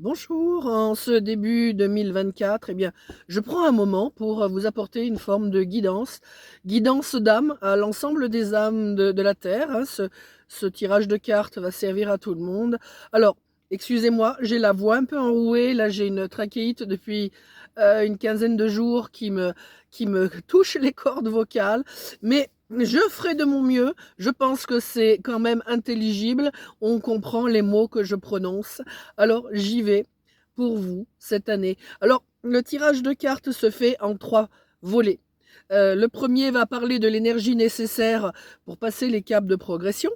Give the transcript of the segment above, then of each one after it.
Bonjour, en ce début 2024, je prends un moment pour vous apporter une forme de guidance d'âme à l'ensemble des âmes de la Terre, hein. Ce tirage de cartes va servir à tout le monde. Alors, excusez-moi, j'ai la voix un peu enrouée, là j'ai une trachéite depuis une quinzaine de jours qui me touche les cordes vocales, mais je ferai de mon mieux. Je pense que c'est quand même intelligible, on comprend les mots que je prononce. Alors j'y vais pour vous cette année. Alors le tirage de cartes se fait en 3 volets. Le premier va parler de l'énergie nécessaire pour passer les caps de progression,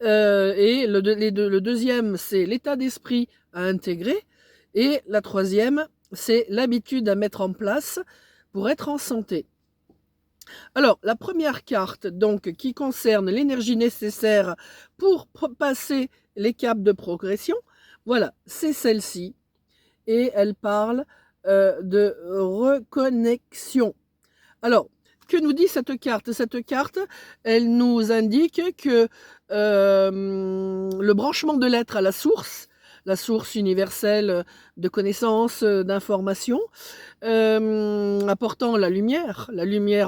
et le deuxième, c'est l'état d'esprit à intégrer, et la troisième, c'est l'habitude à mettre en place pour être en santé. Alors, la première carte, donc, qui concerne l'énergie nécessaire pour passer les caps de progression, voilà, c'est celle-ci. Et elle parle de reconnexion. Alors, que nous dit cette carte? Cette carte, elle nous indique que le branchement de l'être à la source universelle de connaissances, d'informations, apportant la lumière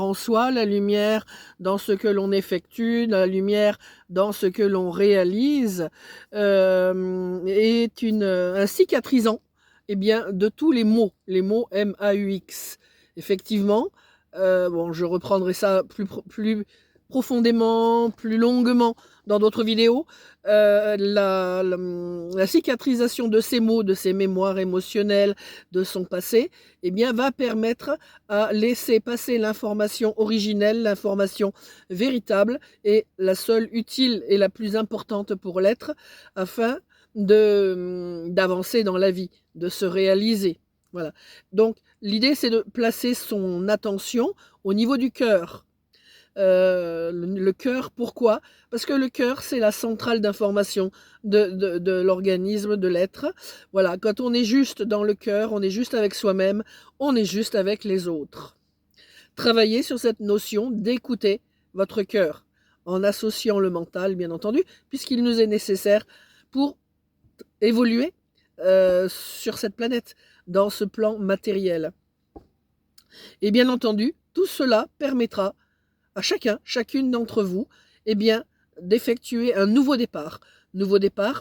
en soi, la lumière dans ce que l'on effectue, la lumière dans ce que l'on réalise, est un cicatrisant, de tous les mots MAUX. Effectivement, bon, je reprendrai ça plus profondément, plus longuement dans d'autres vidéos. La cicatrisation de ces mots, de ces mémoires émotionnelles, de son passé, va permettre à laisser passer l'information originelle, l'information véritable et la seule utile et la plus importante pour l'être, afin d'avancer dans la vie, de se réaliser. Voilà. Donc l'idée, c'est de placer son attention au niveau du cœur. Le cœur, pourquoi? Parce que le cœur, c'est la centrale d'information de l'organisme, de l'être. Voilà, quand on est juste dans le cœur, on est juste avec soi-même, on est juste avec les autres. Travaillez sur cette notion d'écouter votre cœur, en associant le mental, bien entendu, puisqu'il nous est nécessaire pour évoluer sur cette planète, dans ce plan matériel. Et bien entendu, tout cela permettra à chacune d'entre vous, d'effectuer un nouveau départ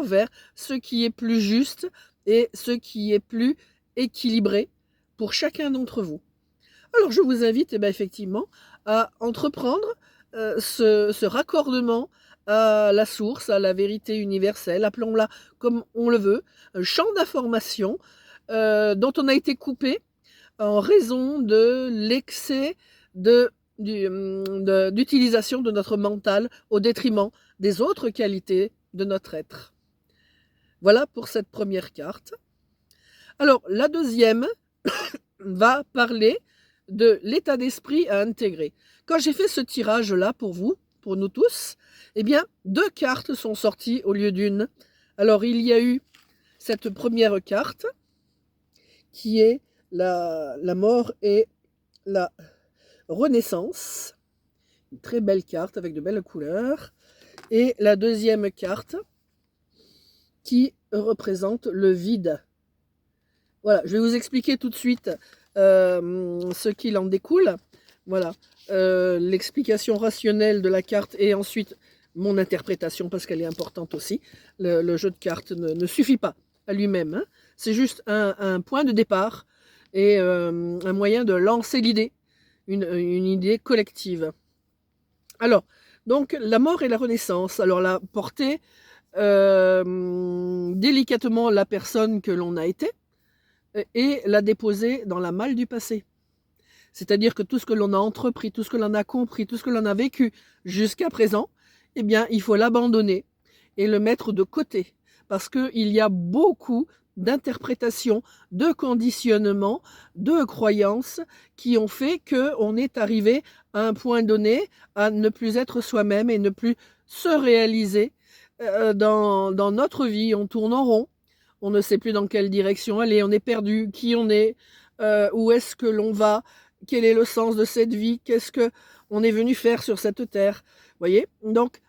vers ce qui est plus juste et ce qui est plus équilibré pour chacun d'entre vous. Alors je vous invite effectivement à entreprendre ce raccordement à la source, à la vérité universelle, appelons-la comme on le veut, un champ d'information dont on a été coupé en raison de l'excès d'utilisation de notre mental au détriment des autres qualités de notre être. Voilà pour cette première carte. Alors, la deuxième va parler de l'état d'esprit à intégrer. Quand j'ai fait ce tirage-là pour vous, pour nous tous, 2 cartes sont sorties au lieu d'une. Alors, il y a eu cette première carte qui est la mort et la renaissance. Une très belle carte avec de belles couleurs. Et la deuxième carte qui représente le vide. Voilà, je vais vous expliquer tout de suite ce qu'il en découle. Voilà, l'explication rationnelle de la carte et ensuite mon interprétation, parce qu'elle est importante aussi. Le jeu de cartes ne suffit pas à lui-même, hein. C'est juste un point de départ et un moyen de lancer l'idée, une idée collective. Alors, donc, la mort et la renaissance. Alors, la porter délicatement la personne que l'on a été et la déposer dans la malle du passé. C'est-à-dire que tout ce que l'on a entrepris, tout ce que l'on a compris, tout ce que l'on a vécu jusqu'à présent, il faut l'abandonner et le mettre de côté. Parce qu'il y a beaucoup d'interprétations, de conditionnements, de croyances qui ont fait qu'on est arrivé à un point donné à ne plus être soi-même et ne plus se réaliser dans notre vie. On tourne en rond, on ne sait plus dans quelle direction aller, on est perdu, qui on est, où est-ce que l'on va, quel est le sens de cette vie, qu'est-ce qu'on est venu faire sur cette terre. Voyez, donc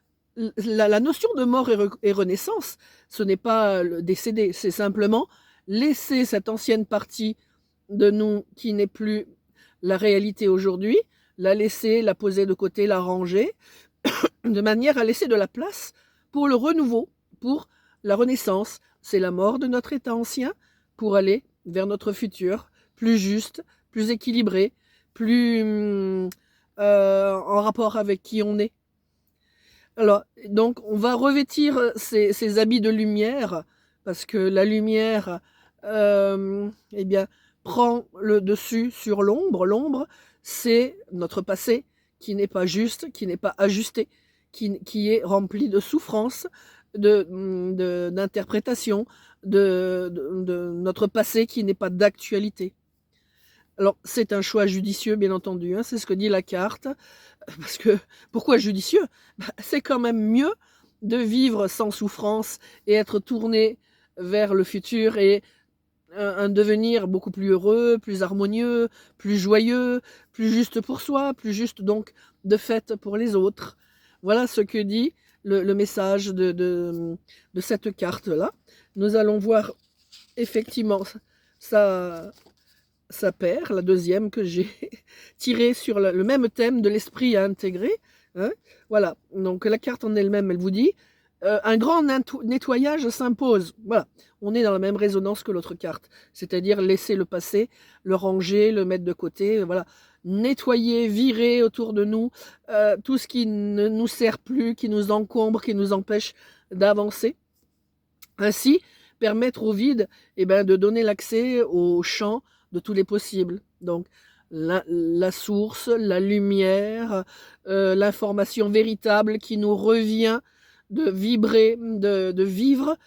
la notion de mort et renaissance, ce n'est pas le décédé, c'est simplement laisser cette ancienne partie de nous qui n'est plus la réalité aujourd'hui, la laisser, la poser de côté, la ranger, de manière à laisser de la place pour le renouveau, pour la renaissance. C'est la mort de notre état ancien pour aller vers notre futur, plus juste, plus équilibré, plus en rapport avec qui on est. Alors, donc, on va revêtir ces habits de lumière, parce que la lumière, eh bien, prend le dessus sur l'ombre. L'ombre, c'est notre passé qui n'est pas juste, qui n'est pas ajusté, qui est rempli de souffrance, d'interprétation, de notre passé qui n'est pas d'actualité. Alors, c'est un choix judicieux, bien entendu, hein, c'est ce que dit la carte. Parce que, pourquoi judicieux? C'est quand même mieux de vivre sans souffrance et être tourné vers le futur et un devenir beaucoup plus heureux, plus harmonieux, plus joyeux, plus juste pour soi, plus juste donc de fait pour les autres. Voilà ce que dit le message de cette carte-là. Nous allons voir effectivement sa paire, la deuxième que j'ai tirée sur le même thème de l'esprit à intégrer. Hein. Voilà, donc la carte en elle-même, elle vous dit un grand nettoyage s'impose. Voilà, on est dans la même résonance que l'autre carte, c'est-à-dire laisser le passé, le ranger, le mettre de côté, voilà, nettoyer, virer autour de nous tout ce qui ne nous sert plus, qui nous encombre, qui nous empêche d'avancer. Ainsi, permettre au vide de donner l'accès au champ de tous les possibles. Donc, la source, la lumière, l'information véritable qui nous revient de vibrer, de vivre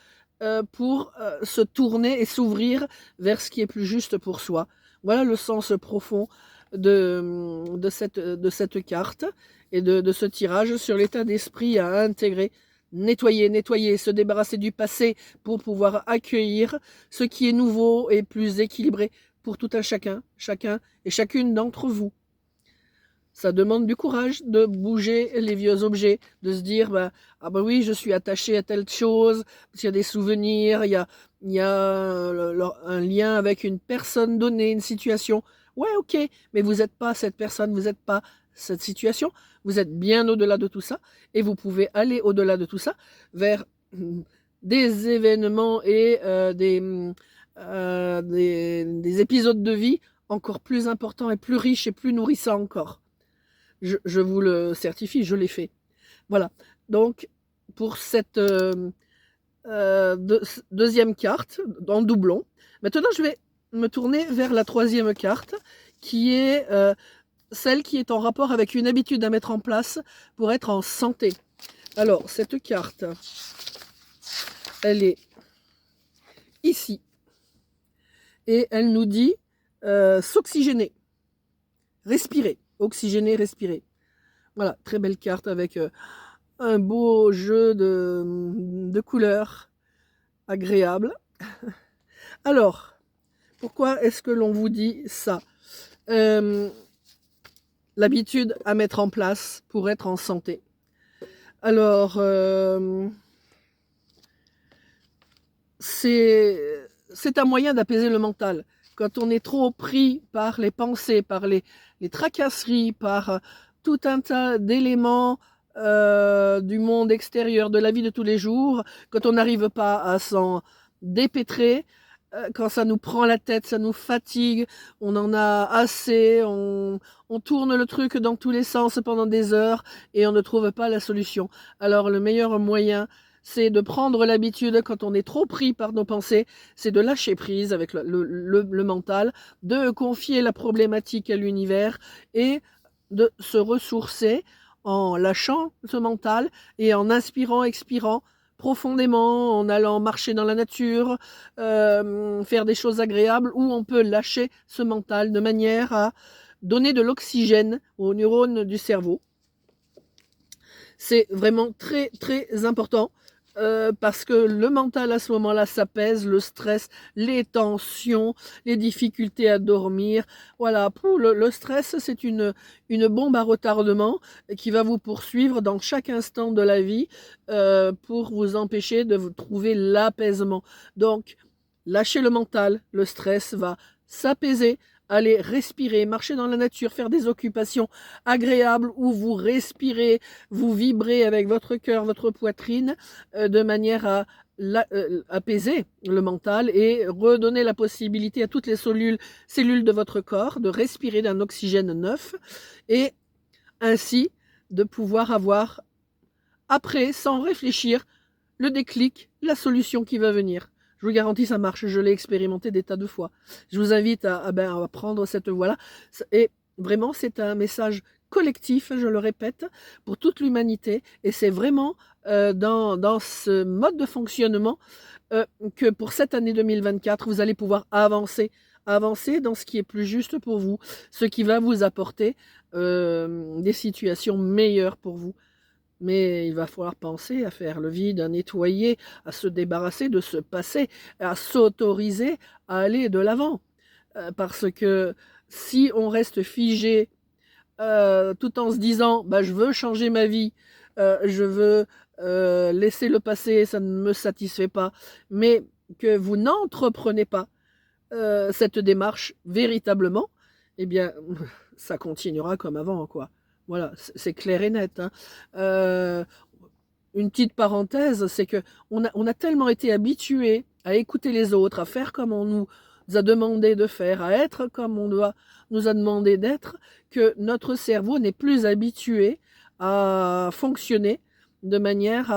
pour se tourner et s'ouvrir vers ce qui est plus juste pour soi. Voilà le sens profond de cette carte et de ce tirage sur l'état d'esprit à intégrer. Nettoyer, se débarrasser du passé pour pouvoir accueillir ce qui est nouveau et plus équilibré pour tout un chacun et chacune d'entre vous. Ça demande du courage de bouger les vieux objets, de se dire ah ben oui, je suis attaché à telle chose, parce qu'il y a des souvenirs, il y a un lien avec une personne donnée, une situation. Ouais, ok, mais vous n'êtes pas cette personne, vous n'êtes pas cette situation, vous êtes bien au-delà de tout ça, et vous pouvez aller au-delà de tout ça vers des événements et des épisodes de vie encore plus importants et plus riches et plus nourrissants encore. Je vous le certifie, je l'ai fait. Voilà, donc pour cette deuxième carte en doublon, maintenant je vais me tourner vers la troisième carte qui est celle qui est en rapport avec une habitude à mettre en place pour être en santé. Alors, cette carte, elle est ici. Et elle nous dit s'oxygéner, respirer, oxygéner, respirer. Voilà, très belle carte avec un beau jeu de couleurs agréables. Alors, pourquoi est-ce que l'on vous dit ça? L'habitude à mettre en place pour être en santé. Alors, c'est un moyen d'apaiser le mental. Quand on est trop pris par les pensées, par les tracasseries, par tout un tas d'éléments du monde extérieur, de la vie de tous les jours, quand on n'arrive pas à s'en dépêtrer, quand ça nous prend la tête, ça nous fatigue, on en a assez, on tourne le truc dans tous les sens pendant des heures et on ne trouve pas la solution. Alors le meilleur moyen, c'est de prendre l'habitude, quand on est trop pris par nos pensées, c'est de lâcher prise avec le mental, de confier la problématique à l'univers et de se ressourcer en lâchant ce mental et en inspirant, expirant profondément, en allant marcher dans la nature, faire des choses agréables, où on peut lâcher ce mental de manière à donner de l'oxygène aux neurones du cerveau. C'est vraiment très très important. Parce que le mental à ce moment-là s'apaise, le stress, les tensions, les difficultés à dormir. Voilà, le stress, c'est une bombe à retardement qui va vous poursuivre dans chaque instant de la vie pour vous empêcher de vous trouver l'apaisement. Donc, lâcher le mental, le stress va s'apaiser, aller respirer, marcher dans la nature, faire des occupations agréables où vous respirez, vous vibrez avec votre cœur, votre poitrine, de manière à apaiser le mental et redonner la possibilité à toutes les cellules de votre corps de respirer d'un oxygène neuf et ainsi de pouvoir avoir, après, sans réfléchir, le déclic, la solution qui va venir. Je vous garantis, ça marche. Je l'ai expérimenté des tas de fois. Je vous invite à prendre cette voie-là. Et vraiment, c'est un message collectif, je le répète, pour toute l'humanité. Et c'est vraiment dans ce mode de fonctionnement que pour cette année 2024, vous allez pouvoir avancer dans ce qui est plus juste pour vous, ce qui va vous apporter des situations meilleures pour vous. Mais il va falloir penser à faire le vide, à nettoyer, à se débarrasser de ce passé, à s'autoriser à aller de l'avant. Parce que si on reste figé tout en se disant bah, « je veux changer ma vie, je veux laisser le passé, ça ne me satisfait pas », mais que vous n'entreprenez pas cette démarche véritablement, eh bien, ça continuera comme avant, quoi. Voilà, c'est clair et net. Hein. Une petite parenthèse, c'est que on a tellement été habitués à écouter les autres, à faire comme on nous a demandé de faire, à être comme on nous a demandé d'être, que notre cerveau n'est plus habitué à fonctionner de manière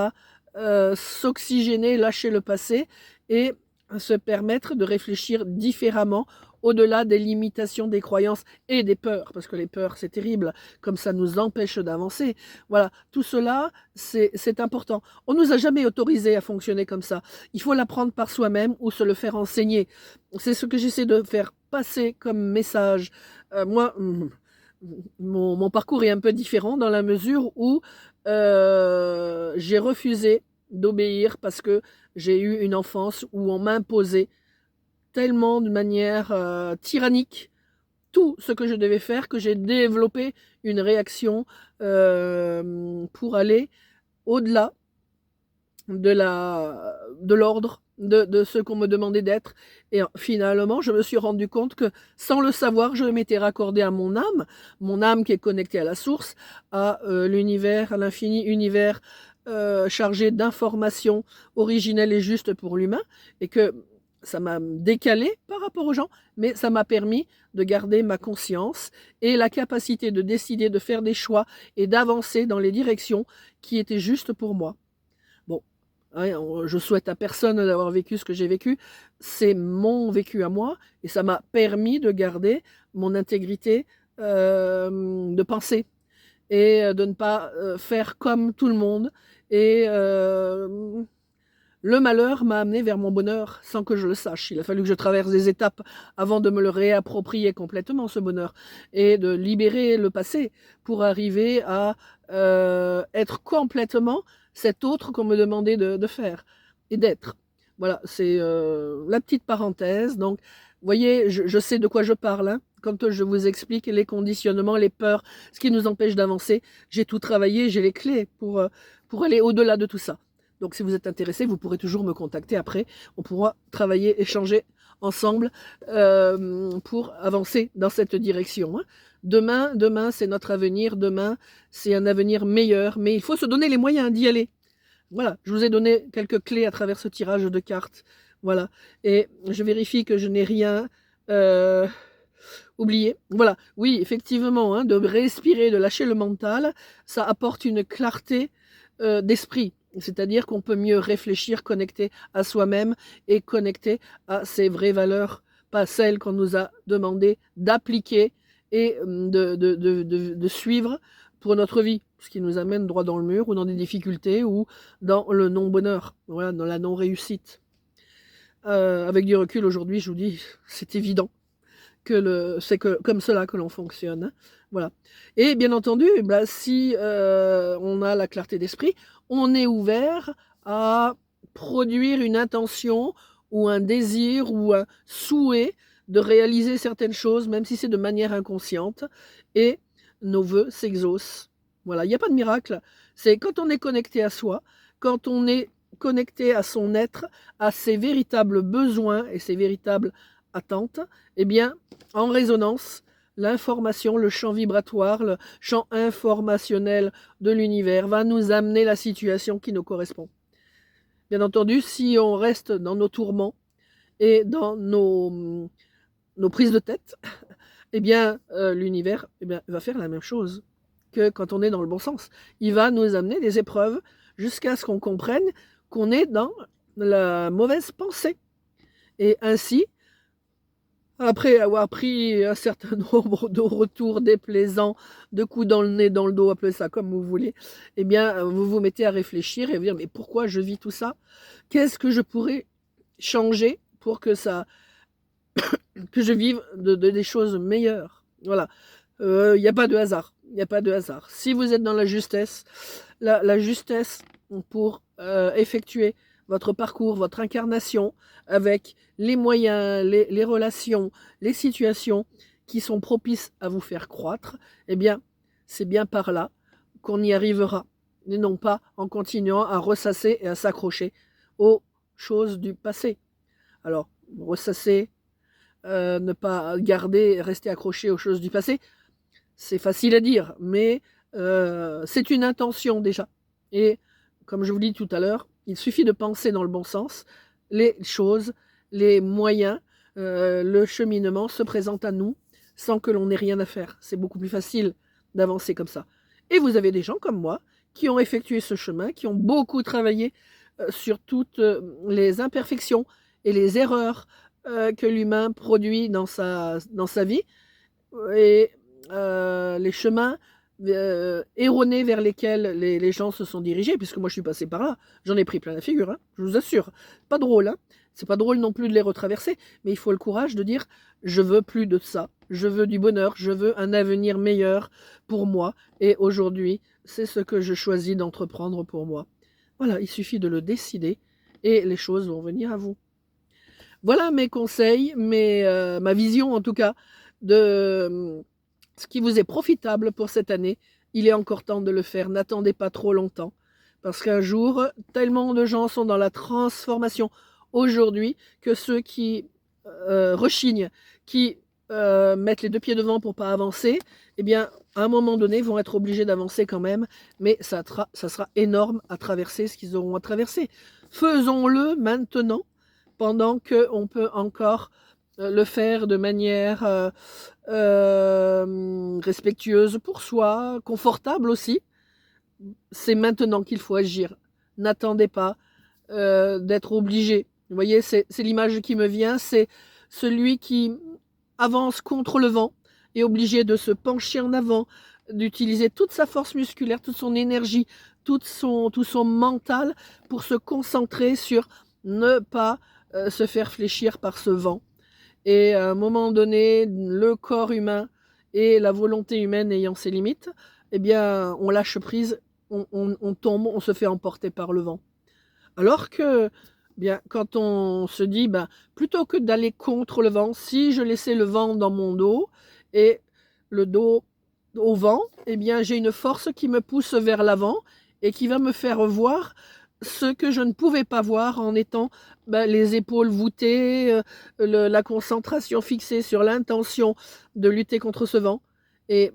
à s'oxygéner, lâcher le passé et se permettre de réfléchir différemment au-delà des limitations des croyances et des peurs, parce que les peurs, c'est terrible, comme ça nous empêche d'avancer. Voilà, tout cela, c'est important. On ne nous a jamais autorisé à fonctionner comme ça. Il faut l'apprendre par soi-même ou se le faire enseigner. C'est ce que j'essaie de faire passer comme message. Moi, mon parcours est un peu différent dans la mesure où j'ai refusé d'obéir parce que j'ai eu une enfance où on m'imposait tellement de manière tyrannique tout ce que je devais faire que j'ai développé une réaction pour aller au-delà de l'ordre de ce qu'on me demandait d'être. Et finalement, je me suis rendu compte que sans le savoir, je m'étais raccordé à mon âme qui est connectée à la source, à l'univers, à l'infini univers chargé d'informations originelles et justes pour l'humain, et que ça m'a décalé par rapport aux gens, mais ça m'a permis de garder ma conscience et la capacité de décider de faire des choix et d'avancer dans les directions qui étaient justes pour moi. Bon, hein, je souhaite à personne d'avoir vécu ce que j'ai vécu, c'est mon vécu à moi et ça m'a permis de garder mon intégrité de pensée et de ne pas faire comme tout le monde et le malheur m'a amené vers mon bonheur sans que je le sache. Il a fallu que je traverse des étapes avant de me le réapproprier complètement, ce bonheur, et de libérer le passé pour arriver à être complètement cet autre qu'on me demandait de faire et d'être. Voilà, c'est la petite parenthèse. Donc, vous voyez, je sais de quoi je parle. Hein. Quand je vous explique les conditionnements, les peurs, ce qui nous empêche d'avancer, j'ai tout travaillé, j'ai les clés pour aller au-delà de tout ça. Donc si vous êtes intéressé, vous pourrez toujours me contacter après. On pourra travailler, échanger ensemble pour avancer dans cette direction. Hein. Demain, c'est notre avenir. Demain, c'est un avenir meilleur. Mais il faut se donner les moyens d'y aller. Voilà, je vous ai donné quelques clés à travers ce tirage de cartes. Voilà, et je vérifie que je n'ai rien oublié. Voilà, oui, effectivement, hein, de respirer, de lâcher le mental, ça apporte une clarté d'esprit. C'est-à-dire qu'on peut mieux réfléchir, connecter à soi-même et connecter à ses vraies valeurs, pas celles qu'on nous a demandé d'appliquer et de suivre pour notre vie, ce qui nous amène droit dans le mur ou dans des difficultés ou dans le non-bonheur, voilà, dans la non-réussite. Avec du recul aujourd'hui, je vous dis, c'est évident que c'est comme cela que l'on fonctionne. Hein. Voilà. Et bien entendu, bah, si on a la clarté d'esprit, on est ouvert à produire une intention ou un désir ou un souhait de réaliser certaines choses, même si c'est de manière inconsciente, et nos vœux s'exaucent. Voilà, il n'y a pas de miracle. C'est quand on est connecté à soi, quand on est connecté à son être, à ses véritables besoins et ses véritables attentes, eh bien, en résonance, l'information, le champ vibratoire, le champ informationnel de l'univers va nous amener la situation qui nous correspond. Bien entendu, si on reste dans nos tourments et dans nos prises de tête, eh bien, l'univers va faire la même chose que quand on est dans le bon sens. Il va nous amener des épreuves jusqu'à ce qu'on comprenne qu'on est dans la mauvaise pensée. Et ainsi, après avoir pris un certain nombre de retours déplaisants, de coups dans le nez, dans le dos, appelez ça comme vous voulez, eh bien, vous vous mettez à réfléchir et vous dire, mais pourquoi je vis tout ça? Qu'est-ce que je pourrais changer pour que je vive des choses meilleures? Voilà. Il n'y a pas de hasard. Il n'y a pas de hasard. Si vous êtes dans la justesse, la justesse pour effectuer votre parcours, votre incarnation, avec les moyens, les relations, les situations qui sont propices à vous faire croître, eh bien, c'est bien par là qu'on y arrivera, et non pas en continuant à ressasser et à s'accrocher aux choses du passé. Alors, ressasser, ne pas garder, rester accroché aux choses du passé, c'est facile à dire, mais c'est une intention déjà. Et comme je vous dis tout à l'heure, il suffit de penser dans le bon sens, les choses, les moyens, le cheminement se présente à nous sans que l'on n'ait rien à faire. C'est beaucoup plus facile d'avancer comme ça. Et vous avez des gens comme moi qui ont effectué ce chemin, qui ont beaucoup travaillé sur toutes les imperfections et les erreurs que l'humain produit dans sa vie et les chemins erronés vers lesquels les gens se sont dirigés, puisque moi je suis passé par là, j'en ai pris plein la figure, hein, je vous assure. Pas drôle, hein. C'est pas drôle non plus de les retraverser, mais il faut le courage de dire je veux plus de ça, je veux du bonheur, je veux un avenir meilleur pour moi, et aujourd'hui c'est ce que je choisis d'entreprendre pour moi. Voilà, il suffit de le décider et les choses vont venir à vous. Voilà mes conseils, ma vision en tout cas de ce qui vous est profitable pour cette année. Il est encore temps de le faire, n'attendez pas trop longtemps, parce qu'un jour, tellement de gens sont dans la transformation aujourd'hui que ceux qui rechignent, qui mettent les deux pieds devant pour pas avancer, eh bien, à un moment donné, vont être obligés d'avancer quand même, mais ça sera énorme à traverser ce qu'ils auront à traverser. Faisons-le maintenant, pendant qu'on peut encore le faire de manière respectueuse pour soi, confortable aussi. C'est maintenant qu'il faut agir. N'attendez pas d'être obligé. Vous voyez, c'est l'image qui me vient, c'est celui qui avance contre le vent, est obligé de se pencher en avant, d'utiliser toute sa force musculaire, toute son énergie, tout son mental pour se concentrer sur ne pas se faire fléchir par ce vent. Et à un moment donné, le corps humain et la volonté humaine ayant ses limites, eh bien, on lâche prise, on tombe, on se fait emporter par le vent. Alors que, bien, quand on se dit, plutôt que d'aller contre le vent, si je laissais le vent dans mon dos et le dos au vent, eh bien, j'ai une force qui me pousse vers l'avant et qui va me faire voir ce que je ne pouvais pas voir en étant les épaules voûtées, la concentration fixée sur l'intention de lutter contre ce vent. Et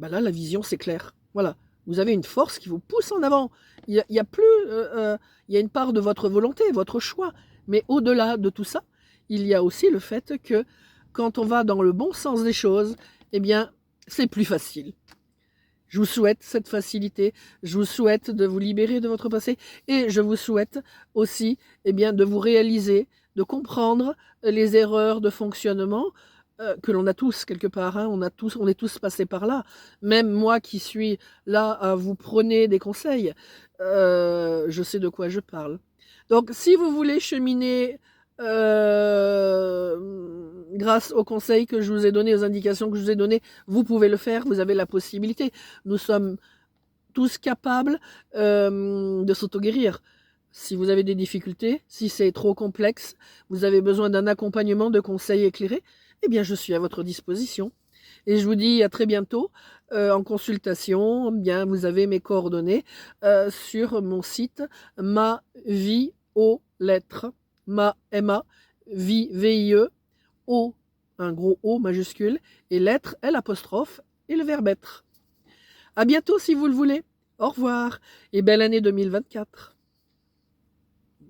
là, la vision, c'est clair. Voilà, vous avez une force qui vous pousse en avant. Il y a plus, il y a une part de votre volonté, votre choix. Mais au-delà de tout ça, il y a aussi le fait que quand on va dans le bon sens des choses, eh bien, c'est plus facile. Je vous souhaite cette facilité, je vous souhaite de vous libérer de votre passé et je vous souhaite aussi de vous réaliser, de comprendre les erreurs de fonctionnement que l'on a tous quelque part, hein, on est tous passés par là. Même moi qui suis là à vous prôner des conseils, je sais de quoi je parle. Donc si vous voulez cheminer grâce aux conseils que je vous ai donnés, aux indications que je vous ai données, vous pouvez le faire, vous avez la possibilité. Nous sommes tous capables de s'auto-guérir. Si vous avez des difficultés, si c'est trop complexe, vous avez besoin d'un accompagnement, de conseils éclairés, eh bien je suis à votre disposition. Et je vous dis à très bientôt en consultation. Bien, vous avez mes coordonnées sur mon site Ma Vie aux Lettres. Ma Vie VIE O, un gros O majuscule, et lettres L apostrophe et le verbe être. À bientôt si vous le voulez. Au revoir et belle année 2024.